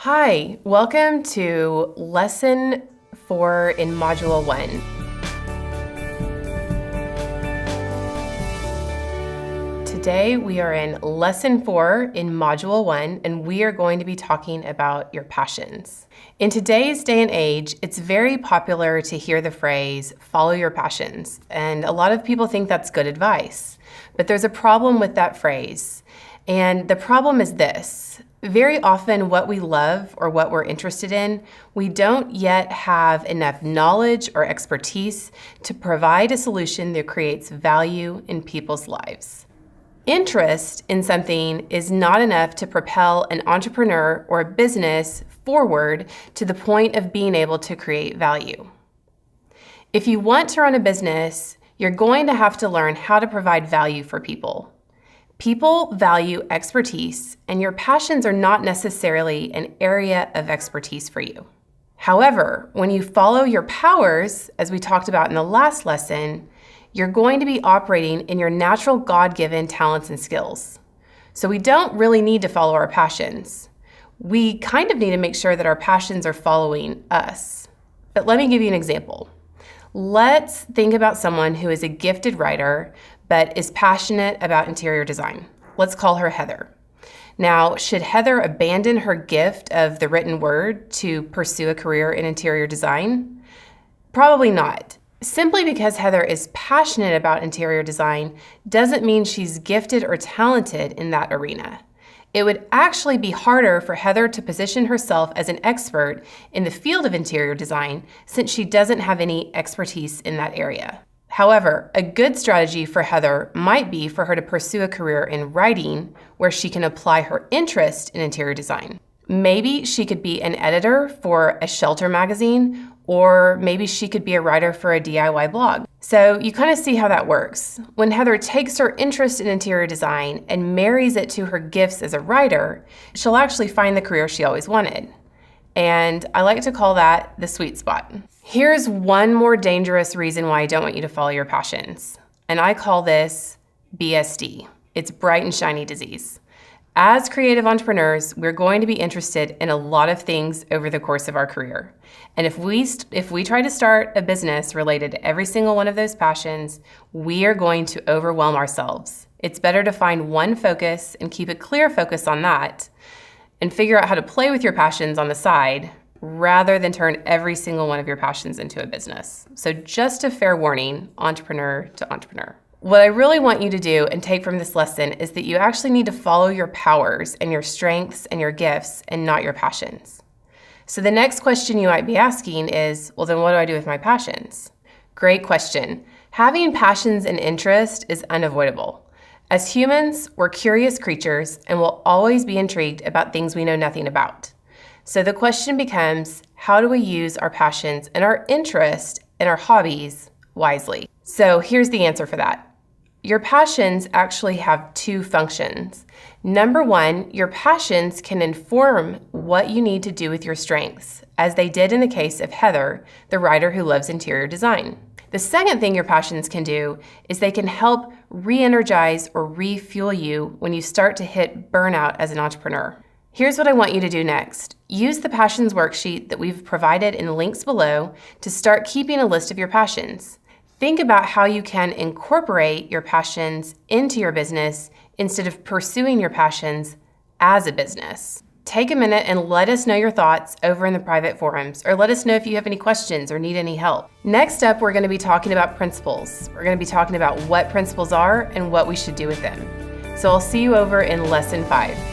Hi, welcome to Lesson 4 in Module 1. Today we are in Lesson 4 in Module 1, and we are going to be talking about your passions. In today's day and age, it's very popular to hear the phrase, follow your passions, and a lot of people think that's good advice. But there's a problem with that phrase, and the problem is this. Very often what we love or what we're interested in, we don't yet have enough knowledge or expertise to provide a solution that creates value in people's lives. Interest in something is not enough to propel an entrepreneur or a business forward to the point of being able to create value. If you want to run a business, you're going to have to learn how to provide value for people. People value expertise, and your passions are not necessarily an area of expertise for you. However, when you follow your powers, as we talked about in the last lesson, you're going to be operating in your natural God-given talents and skills. So we don't really need to follow our passions. We kind of need to make sure that our passions are following us. But let me give you an example. Let's think about someone who is a gifted writer, but is passionate about interior design. Let's call her Heather. Now, should Heather abandon her gift of the written word to pursue a career in interior design? Probably not. Simply because Heather is passionate about interior design doesn't mean she's gifted or talented in that arena. It would actually be harder for Heather to position herself as an expert in the field of interior design since she doesn't have any expertise in that area. However, a good strategy for Heather might be for her to pursue a career in writing where she can apply her interest in interior design. Maybe she could be an editor for a shelter magazine, or maybe she could be a writer for a DIY blog. So you kind of see how that works. When Heather takes her interest in interior design and marries it to her gifts as a writer, she'll actually find the career she always wanted. And I like to call that the sweet spot. Here's one more dangerous reason why I don't want you to follow your passions. And I call this BSD. It's bright and shiny disease. As creative entrepreneurs, we're going to be interested in a lot of things over the course of our career. And if we try to start a business related to every single one of those passions, we are going to overwhelm ourselves. It's better to find one focus and keep a clear focus on that and figure out how to play with your passions on the side rather than turn every single one of your passions into a business. So just a fair warning, entrepreneur to entrepreneur. What I really want you to do and take from this lesson is that you actually need to follow your powers and your strengths and your gifts and not your passions. So the next question you might be asking is, well, then what do I do with my passions? Great question. Having passions and interest is unavoidable. As humans, we're curious creatures and will always be intrigued about things we know nothing about. So the question becomes, how do we use our passions and our interest and our hobbies wisely? So here's the answer for that. Your passions actually have two functions. Number one, your passions can inform what you need to do with your strengths, as they did in the case of Heather, the writer who loves interior design. The second thing your passions can do is they can help re-energize or refuel you when you start to hit burnout as an entrepreneur. Here's what I want you to do next. Use the passions worksheet that we've provided in the links below to start keeping a list of your passions. Think about how you can incorporate your passions into your business instead of pursuing your passions as a business. Take a minute and let us know your thoughts over in the private forums, or let us know if you have any questions or need any help. Next up, we're going to be talking about principles. We're going to be talking about what principles are and what we should do with them. So I'll see you over in Lesson 5.